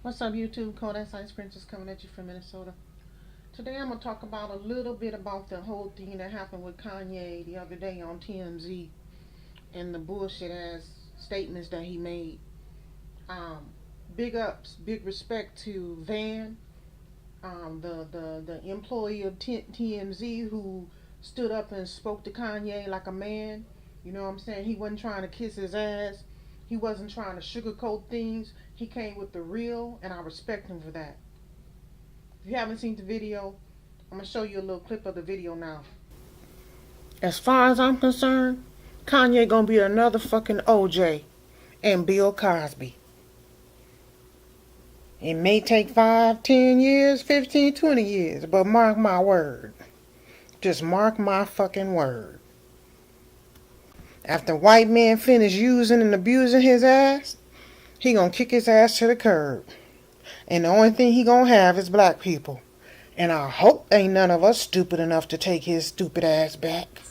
What's up, YouTube? Kodak's Ice Princess coming at you from Minnesota. Today I'm going to talk about a little bit about the whole thing that happened with Kanye the other day on TMZ and the bullshit ass statements that he made. Um, Big ups, big respect to Van, the employee of TMZ who stood up and spoke to Kanye like a man. You know what I'm saying? He wasn't trying to kiss his ass. He wasn't trying to sugarcoat things. He came with the real, and I respect him for that. If you haven't seen the video, I'm gonna show you a little clip of the video now. As far as I'm concerned, Kanye gonna be another fucking OJ and Bill Cosby. It may take 5, 10 years, 15, 20 years, but mark my word. Just mark my fucking word. After white men finish using and abusing his ass, he gonna kick his ass to the curb. And the only thing he gonna have is black people. And I hope ain't none of us stupid enough to take his stupid ass back.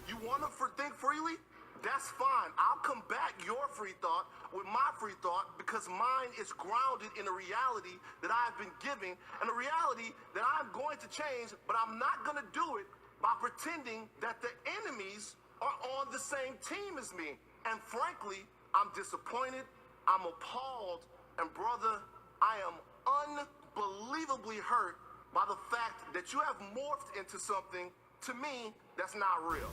You want to think freely? That's fine. I'll combat your free thought with my free thought because mine is grounded in a reality that I've been giving and a reality that I'm going to change, but I'm not going to do it by pretending that the enemies are on the same team as me. And frankly, I'm disappointed, I'm appalled, and brother, I am unbelievably hurt by the fact that you have morphed into something, to me, that's not real.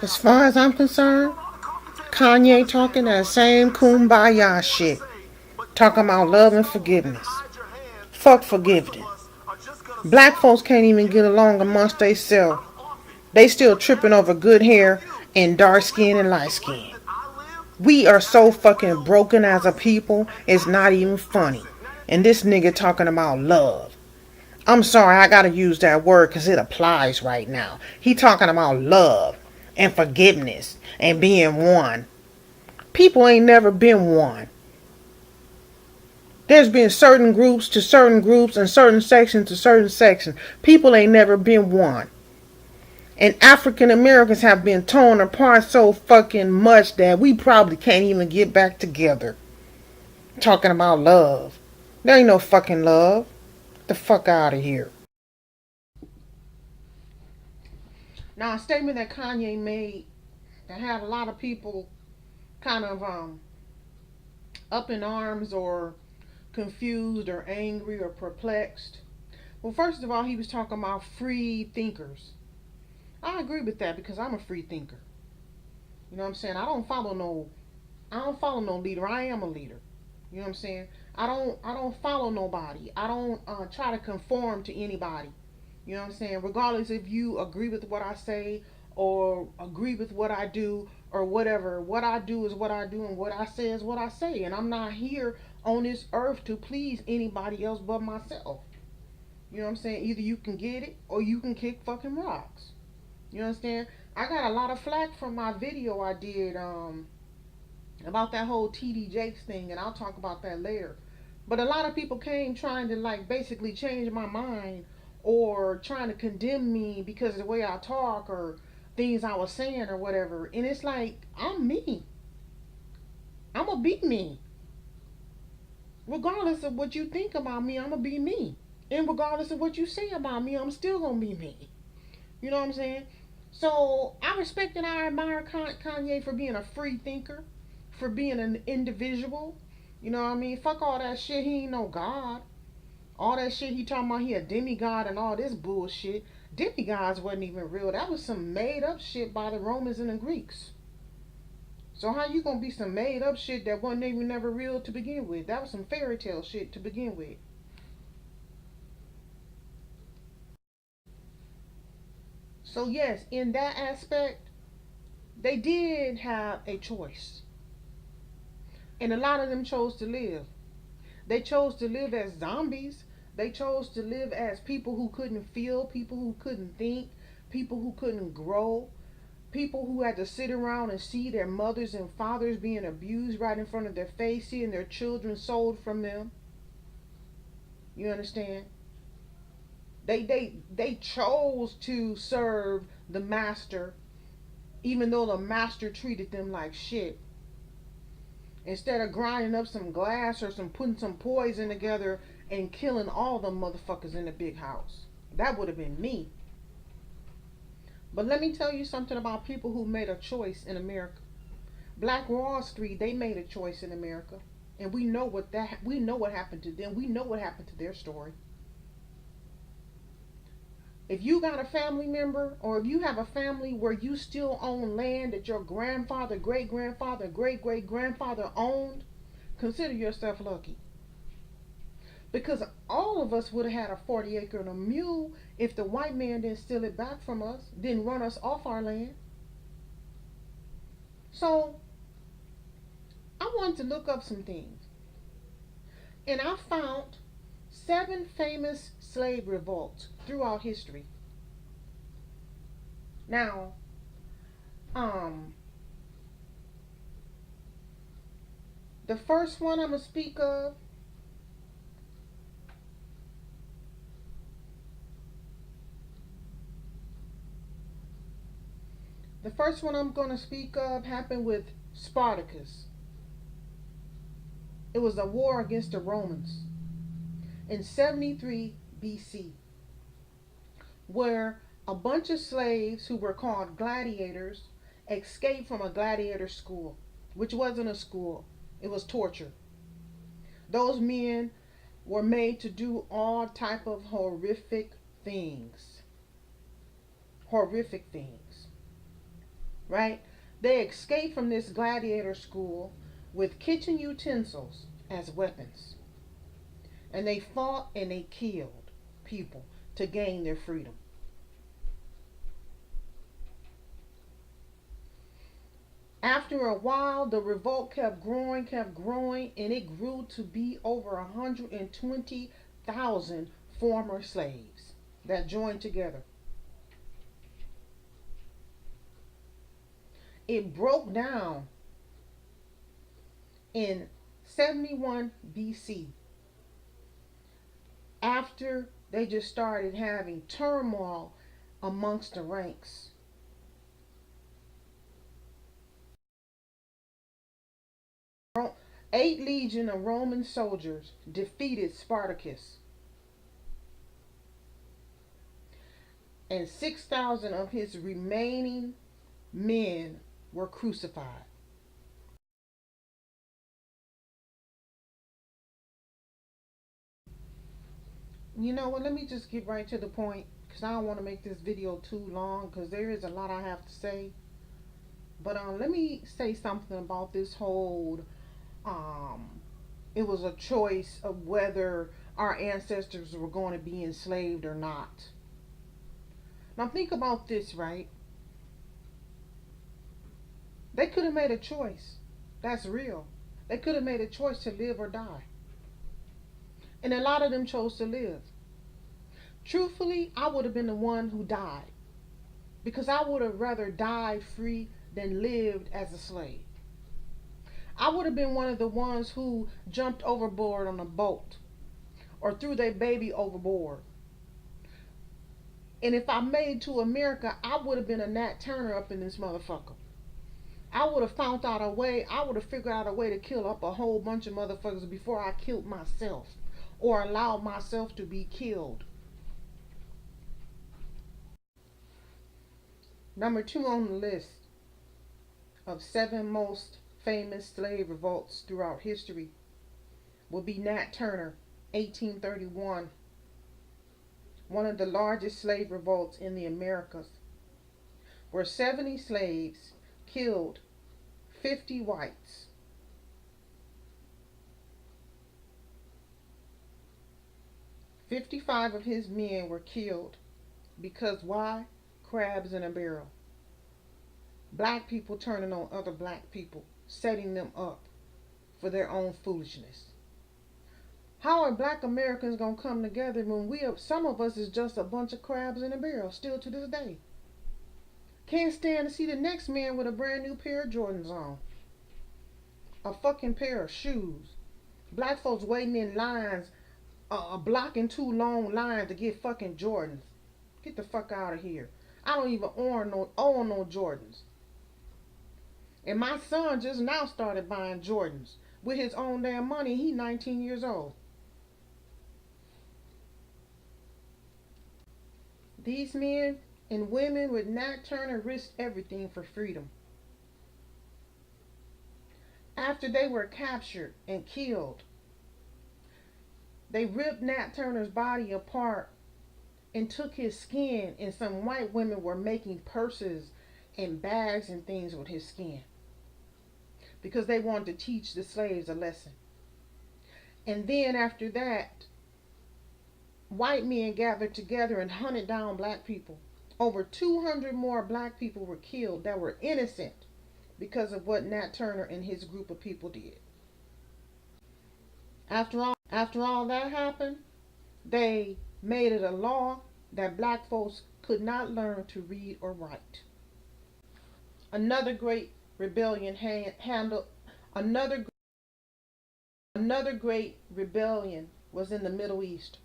As far as I'm concerned, Kanye talking that same kumbaya shit. Talking about love and forgiveness. Fuck forgiveness. Black folks can't even get along amongst themselves. They still tripping over good hair and dark skin and light skin. We are so fucking broken as a people, it's not even funny. And this nigga talking about love. I'm sorry, I gotta use that word because it applies right now. He talking about love and forgiveness and being one. People ain't never been one. There's been certain groups to certain groups and certain sections to certain sections. People ain't never been one. And African Americans have been torn apart so fucking much that we probably can't even get back together. Talking about love. There ain't no fucking love. Get the fuck out of here. Now, a statement that Kanye made that had a lot of people kind of up in arms or confused or angry or perplexed. Well, first of all, he was talking about free thinkers. I agree with that because I'm a free thinker. You know what I'm saying? I don't follow no leader. I am a leader. You know what I'm saying? I don't follow nobody. I don't try to conform to anybody. You know what I'm saying? Regardless if you agree with what I say or agree with what I do or whatever. What I do is what I do and what I say is what I say. And I'm not here on this earth to please anybody else but myself. You know what I'm saying? Either you can get it or you can kick fucking rocks. You understand? I got a lot of flack from my video I did about that whole TD Jakes thing, and I'll talk about that later. But a lot of people came trying to like basically change my mind or trying to condemn me because of the way I talk or things I was saying or whatever. And it's like, I'm me. I'm gonna be me. Regardless of what you think about me, I'm gonna be me. And regardless of what you say about me, I'm still gonna be me. You know what I'm saying? So I respect and I admire Kanye for being a free thinker, for being an individual. You know what I mean? Fuck all that shit. He ain't no God. All that shit he talking about he a demigod and all this bullshit. Demigods wasn't even real. That was some made up shit by the Romans and the Greeks. So how you gonna be some made up shit that wasn't even never real to begin with? That was some fairy tale shit to begin with. So yes, in that aspect, they did have a choice. And a lot of them chose to live. They chose to live as zombies. They chose to live as people who couldn't feel, people who couldn't think, people who couldn't grow, people who had to sit around and see their mothers and fathers being abused right in front of their face, seeing their children sold from them. You understand? They chose to serve the master, even though the master treated them like shit. Instead of grinding up some glass or some putting some poison together and killing all them motherfuckers in the big house. That would have been me. But let me tell you something about people who made a choice in America. Black Wall Street, they made a choice in America. And we know what happened to them. We know what happened to their story. If you got a family member, or if you have a family where you still own land that your grandfather, great grandfather, great great grandfather owned, consider yourself lucky. Because all of us would have had a 40 acre and a mule if the white man didn't steal it back from us, didn't run us off our land. So I wanted to look up some things. And I found 7 famous slave revolts throughout history. Now, um, the first one I'm gonna speak of, the first one I'm gonna speak of happened with Spartacus. It was a war against the Romans in 73 BC, where a bunch of slaves who were called gladiators escaped from a gladiator school, which wasn't a school, it was torture. Those men were made to do all type of things horrific things, right? They escaped from this gladiator school with kitchen utensils as weapons, and they fought and they killed people to gain their freedom. After a while, the revolt kept growing, and it grew to be over 120,000 former slaves that joined together. It broke down in 71 BC after they just started having turmoil amongst the ranks. 8 legion of Roman soldiers defeated Spartacus, and 6,000 of his remaining men were crucified. You know what? Let me just get right to the point because I don't want to make this video too long because there is a lot I have to say. But let me say something about this whole um, it was a choice of whether our ancestors were going to be enslaved or not. Now think about this, right? They could have made a choice. That's real. They could have made a choice to live or die. And a lot of them chose to live. Truthfully, I would have been the one who died because I would have rather died free than lived as a slave. I would have been one of the ones who jumped overboard on a boat or threw their baby overboard. And if I made it to America, I would have been a Nat Turner up in this motherfucker. I would have found out a way, I would have figured out a way to kill up a whole bunch of motherfuckers before I killed myself or allowed myself to be killed. Number 2 on the list of 7 most famous slave revolts throughout history would be Nat Turner, 1831, one of the largest slave revolts in the Americas, where 70 slaves killed 50 whites. 55 of his men were killed because why? Crabs in a barrel. Black people turning on other black people, setting them up for their own foolishness. How are black Americans gonna come together when some of us is just a bunch of crabs in a barrel still to this day? Can't stand to see the next man with a brand new pair of Jordans on. A fucking pair of shoes. Black folks waiting in lines, blocking 2 long lines to get fucking Jordans. Get the fuck out of here. I don't even own no Jordans. And my son just now started buying Jordans with his own damn money. He 19 years old. These men and women with Nat Turner risked everything for freedom. After they were captured and killed, they ripped Nat Turner's body apart and took his skin, and some white women were making purses and bags and things with his skin because they wanted to teach the slaves a lesson. And then after that, white men gathered together and hunted down black people. Over 200 more black people were killed that were innocent because of what Nat Turner and his group of people did. After all that happened, they made it a law that black folks could not learn to read or write. Another great rebellion handled another another great rebellion was in the Middle East,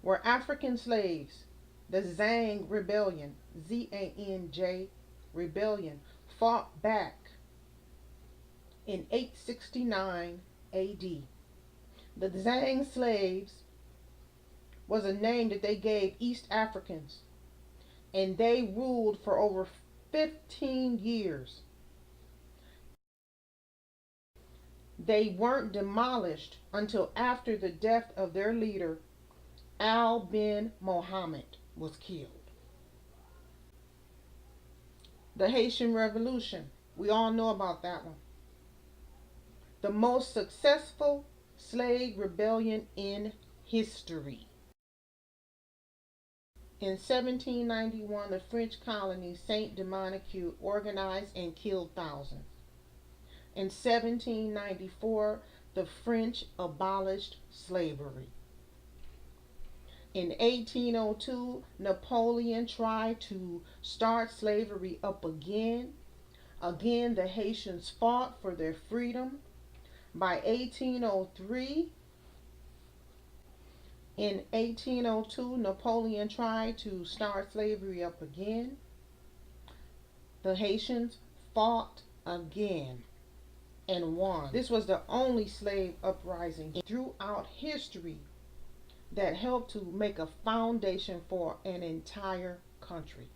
where African slaves, the Zang rebellion, Zanj rebellion, fought back in 869 AD. The Zang slaves was a name that they gave East Africans, and they ruled for over 15 years. They weren't demolished until after the death of their leader, Al bin Mohammed, was killed. The Haitian Revolution, we all know about that one. The most successful slave rebellion in history. In 1791, the French colony Saint Domingue organized and killed thousands. In 1794, the French abolished slavery. In 1802, Napoleon tried to start slavery up again. Again, the Haitians fought for their freedom. By 1803, in 1802, Napoleon tried to start slavery up again. The Haitians fought again and won. This was the only slave uprising throughout history that helped to make a foundation for an entire country,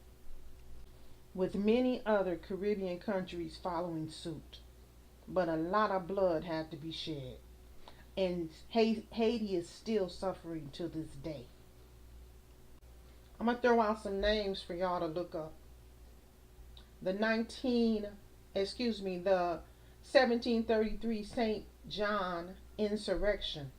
with many other Caribbean countries following suit. But a lot of blood had to be shed, and Haiti is still suffering to this day. I'm gonna throw out some names for y'all to look up. The 1733 St. John insurrection,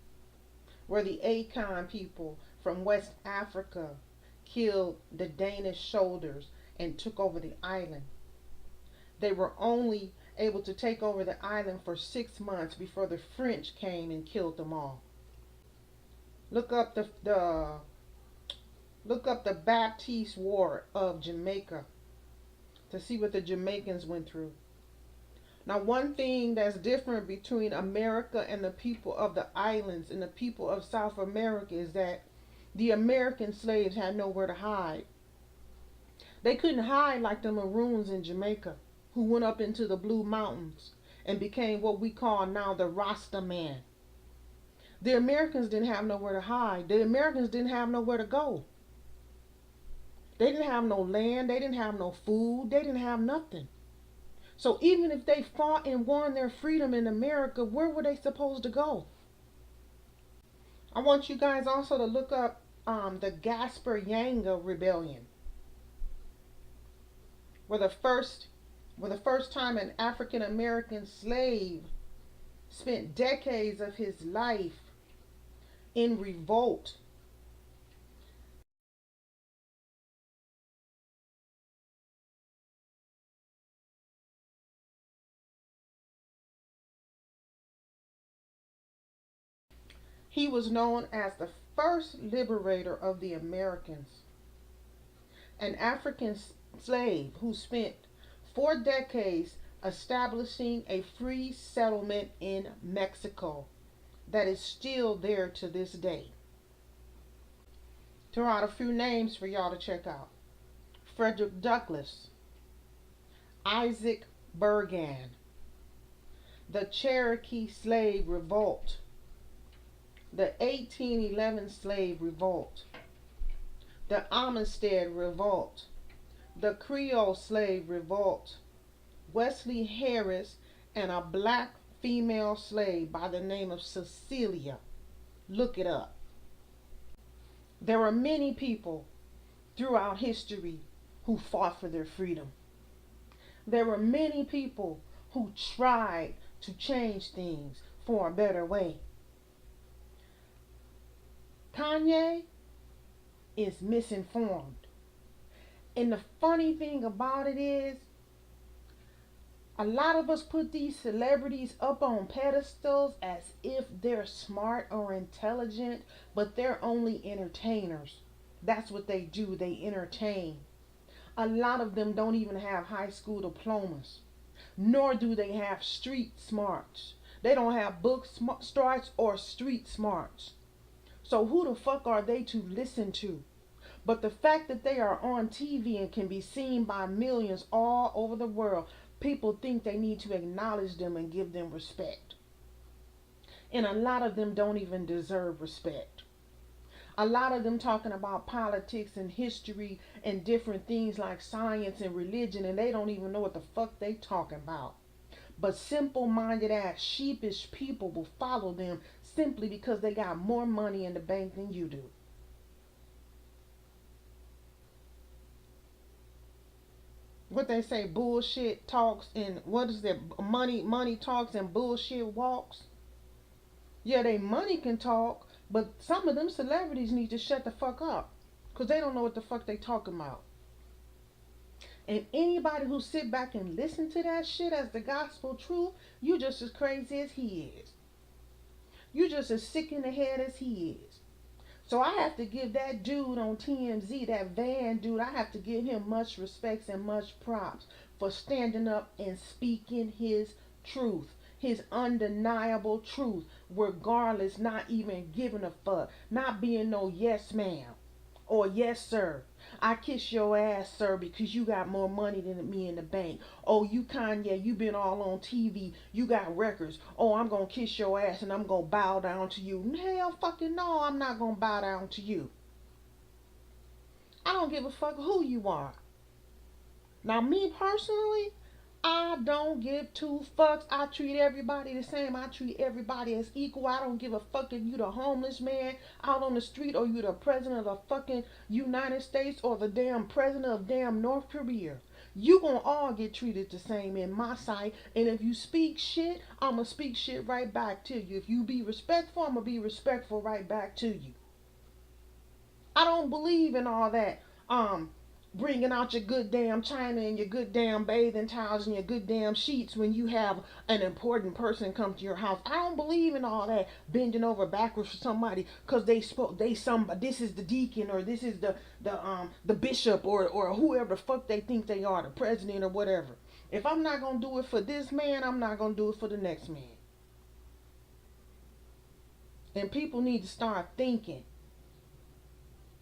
where the Akan people from West Africa killed the Danish soldiers and took over the island. They were only able to take over the island for 6 months before the French came and killed them all. Look up the Baptiste War of Jamaica to see what the Jamaicans went through. Now, one thing that's different between America and the people of the islands and the people of South America is that the American slaves had nowhere to hide. They couldn't hide like the Maroons in Jamaica, who went up into the Blue Mountains and became what we call now the Rasta man. The Americans didn't have nowhere to hide. The Americans didn't have nowhere to go. They didn't have no land. They didn't have no food. They didn't have nothing. So even if they fought and won their freedom in America, where were they supposed to go? I want you guys also to look up the Gasper Yanga Rebellion, where the first time an African American slave spent decades of his life in revolt. He was known as the first liberator of the Americans, an African slave who spent 4 decades establishing a free settlement in Mexico that is still there to this day. Throw out a few names for y'all to check out: Frederick Douglass, Isaac Bergan, the Cherokee Slave Revolt, the 1811 Slave Revolt, the Amistad Revolt, the Creole Slave Revolt, Wesley Harris, and a black female slave by the name of Cecilia. Look it up. There are many people throughout history who fought for their freedom. There were many people who tried to change things for a better way. Kanye is misinformed. And the funny thing about it is, a lot of us put these celebrities up on pedestals as if they're smart or intelligent, but they're only entertainers. That's what they do, they entertain. A lot of them don't even have high school diplomas, nor do they have street smarts. They don't have book smarts or street smarts. So who the fuck are they to listen to? But the fact that they are on TV and can be seen by millions all over the world, people think they need to acknowledge them and give them respect. And a lot of them don't even deserve respect. A lot of them talking about politics and history and different things like science and religion, and they don't even know what the fuck they talking about. But simple-minded ass sheepish people will follow them simply because they got more money in the bank than you do. What they say, bullshit talks, and what is that, money talks and bullshit walks. Yeah, they money can talk, but some of them celebrities need to shut the fuck up because they don't know what the fuck they talking about. And anybody who sit back and listen to that shit as the gospel truth, you just as crazy as he is. You just as sick in the head as he is. So I have to give that dude on TMZ, that Van dude, I have to give him much respects and much props for standing up and speaking his truth, his undeniable truth, regardless, not even giving a fuck, not being no yes ma'am or yes sir. I kiss your ass, sir, because you got more money than me in the bank. Oh, you Kanye, you been all on TV. You got records. Oh, I'm going to kiss your ass and I'm going to bow down to you. Hell fucking no, I'm not going to bow down to you. I don't give a fuck who you are. Now, me personally, I don't give two fucks. I treat everybody the same. I treat everybody as equal. I don't give a fuck if you the homeless man out on the street or you the president of the fucking United States or the damn president of damn North Korea. You gonna all get treated the same in my sight. And if you speak shit, I'ma speak shit right back to you. If you be respectful, I'ma be respectful right back to you. I don't believe in all that. Bringing out your good damn china and your good damn bathing towels and your good damn sheets when you have an important person come to your house. I don't believe in all that bending over backwards for somebody because this is the deacon or this is the bishop or whoever the fuck they think they are, the president or whatever. If I'm not gonna do it for this man, I'm not gonna do it for the next man. And people need to start thinking.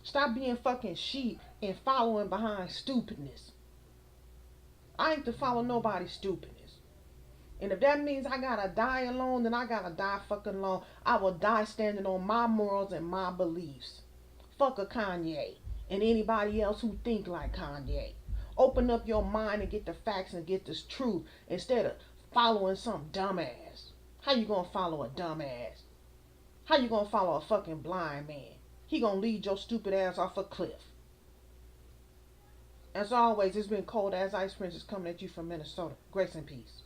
Stop being fucking sheep and following behind stupidness. I ain't to follow nobody's stupidness. And if that means I gotta die alone, then I gotta die fucking alone. I will die standing on my morals and my beliefs. Fuck a Kanye and anybody else who think like Kanye. Open up your mind and get the facts and get this truth instead of following some dumbass. How you gonna follow a dumbass? How you gonna follow a fucking blind man? He gonna lead your stupid ass off a cliff. As always, it's been Cold as Ice Princess coming at you from Minnesota. Grace and peace.